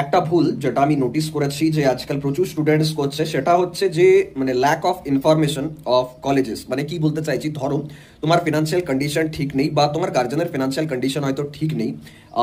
একটা ভুল যেটা আমি নোটিস করেছি যে আজকাল প্রচুর স্টুডেন্টস করছে সেটা হচ্ছে যে মানে lack of information of colleges. মানে কি বলতে চাইছি, ধরো তোমার ফিনান্সিয়াল কন্ডিশন ঠিক নেই বা তোমার গার্জেনের ফিনান্সিয়াল কন্ডিশন হয়তো ঠিক নেই,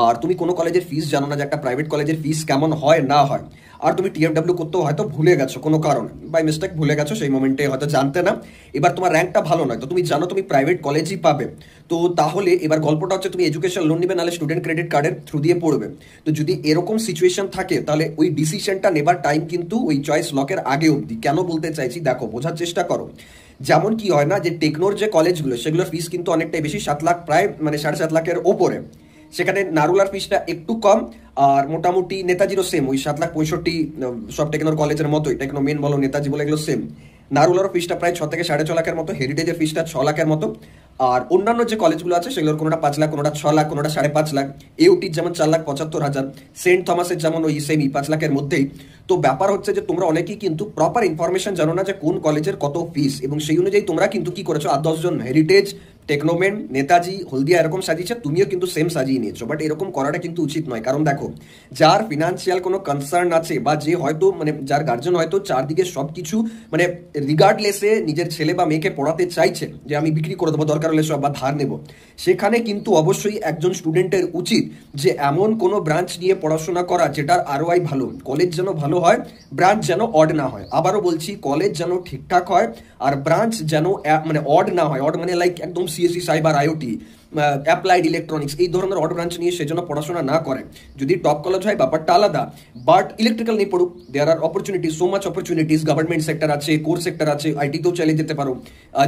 আর তুমি কোনো কলেজের ফিস জানো না যে একটা প্রাইভেট কলেজের ফিস কেমন হয় না হয়, আর তুমি টিএফডব্লিউ করতেও হয়তো ভুলে গেছো কোনো কারণে, বাই মিস্টেক ভুলে গেছো, সেই মোমেন্টে হয়তো জানতে না। এবার তোমার র্যাঙ্কটা ভালো নয়, তো তুমি জানো তুমি প্রাইভেট কলেজই পাবে। তো তাহলে এবার গল্পটা হচ্ছে তুমি এডুকেশন লোন নিবে, নাহলে স্টুডেন্ট ক্রেডিট কার্ডের থ্রু দিয়ে পড়বে। তো যদি এরকম সিচুয়েশন থাকে তাহলে ওই ডিসিশনটা নেবার টাইম কিন্তু ওই চয়েস লকের আগে অবধি। কেন বলতে চাইছি দেখো, বোঝার চেষ্টা করো। যেমন কি হয় না যে টেকনোর যে কলেজগুলো সেগুলোর ফিস কিন্তু অনেকটাই বেশি, 7 লাখ, প্রায় মানে 7.5 লাখের ওপরে। সেখানে নারুলার ফিসটা একটু কম, আর মোটামুটি নেতাজিরও সেম ওই 7 লাখ 65, সব টেকনোর কলেজের মতোই, টেকনো মেন বলো নেতাজি বলে এগুলো সেম। নারুলারও ফিসটা প্রায় 6 থেকে 6.5 লাখের মতো, হেরিটেজের ফিসটা 6 লাখের মতো। আর অন্যান্য যে কলেজগুলো আছে সেগুলোর কোনোটা 5 লাখ, কোনোটা 6 লাখ, কোনোটা 5.5 লাখ। এউটির যেমন 4,75,000, সেন্ট থমাসের যেমন ওই সেমই 5 লাখের মধ্যেই। তো ব্যাপার হচ্ছে যে তোমরা অনেকেই কিন্তু প্রপার ইনফরমেশন জানো না যে কোন কলেজের কত ফিস, এবং সেই অনুযায়ী তোমরা কিন্তু কি করেছো, 8-10 জন হেরিটেজ, টেকনোমেন, নেতাজি, হলদিয়া এরকম সাজিয়েছে, তুমিও কিন্তু সেম সাজিয়ে নিয়েছো। বাট এরকম করাটা কিন্তু উচিত নয়। কারণ দেখো, যার ফিনান্সিয়াল কোনো কনসার্ন আছে বা যে হয়তো মানে যার গার্জেন হয়তো চারদিকে সব কিছু মানে রিগার্ডলেসে নিজের ছেলে বা মেয়েকে পড়াতে চাইছে যে আমি বিক্রি করে দেবো দরকার হলে সব বা ধার নেব, সেখানে কিন্তু অবশ্যই একজন স্টুডেন্টের উচিত যে এমন কোনো ব্রাঞ্চ নিয়ে পড়াশোনা করা যেটার আরওআই ভালো, কলেজ যেন ভালো হয়, ব্রাঞ্চ যেন অড না হয়। আবারও বলছি, কলেজ যেন ঠিকঠাক হয় আর ব্রাঞ্চ যেন মানে অড না হয়। অড মানে লাইক একদম CSC, cyber, IoT, applied electronics, এই ধরনের অড ব্রাঞ্চ নিয়ে সেজন্য পড়াশোনা না করে। যদি টপ কলেজ হয় ব্যাপারটা আলাদা, বাট ইলেকট্রিক্যাল নিয়ে পড়ুক, there are opportunities, so much opportunities, government sector আছে, কোর সেক্টর আছে, আইটিতেও চালিয়ে যেতে পারো।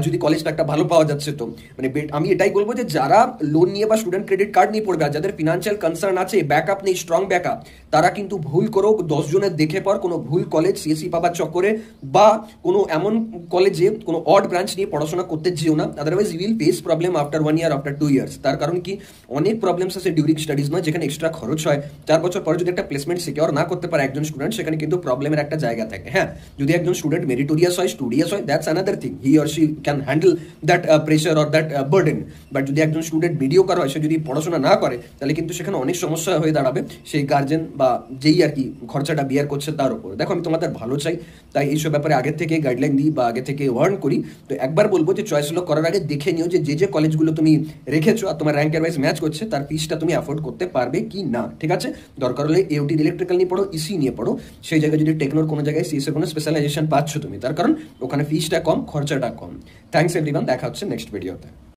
যদি কলেজটা একটা ভালো পাওয়া যাচ্ছে তো মানে আমি এটাই বলবো যে যারা লোন নিয়ে বা স্টুডেন্ট ক্রেডিট কার্ড নিয়ে পড়বে, আর যাদের ফিনান্সিয়াল কনসার্ন আছে, ব্যাকআপ নেই, স্ট্রং ব্যাকআপ, তারা কিন্তু ভুল করো 10 জনের দেখে পর কোনো ভুল কলেজ সিএসসি পাবার চক্করে বা কোনো এমন কলেজে কোনো অড ব্রাঞ্চ নিয়ে পড়াশোনা করতে যেও না। Otherwise you will face problem after 1 year, after 2 years. তার কারণ কি, অনেক প্রবলেমস আছে ডিউরিং স্টাডিজ নয়, যেখানে এক্সট্রা খরচ হয়। 4 বছর পরে যদি একটা প্লেসমেন্ট সিকিউর না করতে পারে একজন স্টুডেন্ট, সেখানে কিন্তু প্রবলেমের একটা জায়গা থাকে। হ্যাঁ, যদি একজন স্টুডেন্ট মেরিটোরিয়াস হয়, স্টুডিয়াস হয়, that's another thing, he or she can handle that pressure or that burden. But যদি একজন স্টুডেন্ট মিডিওকার হয়, সে যদি পড়াশোনা না করে, তাহলে কিন্তু সেখানে অনেক সমস্যা হয়ে দাঁড়াবে সেই গার্জেন বা যেই আর কি খরচাটা বিয়ার করছে তার উপর। দেখো, আমি তোমাদের ভালো চাই, তাই এইসব ব্যাপারে আগে থেকে গাইডলাইন দিই বা আগে থেকে ওয়ার্ন করি। তো একবার বলবো যে চয়েস লক করার আগে দেখে নিও যে যে কলেজগুলো তুমি রেখেছো আর তোমার র্যাঙ্কের ওয়াইজ ম্যাচ করছে, তার ফিসটা তুমি অ্যাফোর্ড করতে পারবে কি না। ঠিক আছে, দরকার হলে এউটি ইলেকট্রিক্যাল নিয়ে পড়ো, ইসি নিয়ে পড়ো। সেই জায়গায় যদি টেকনোর কোনো জায়গায় সিএস এর কোনো স্পেশালাইজেশন পাচ্ছ তুমি, তার কারণ ওখানে ফিসটা কম, খরচাটা কম। থ্যাংকস এভরিওয়ান, দেখা হচ্ছে নেক্সট ভিডিওতে।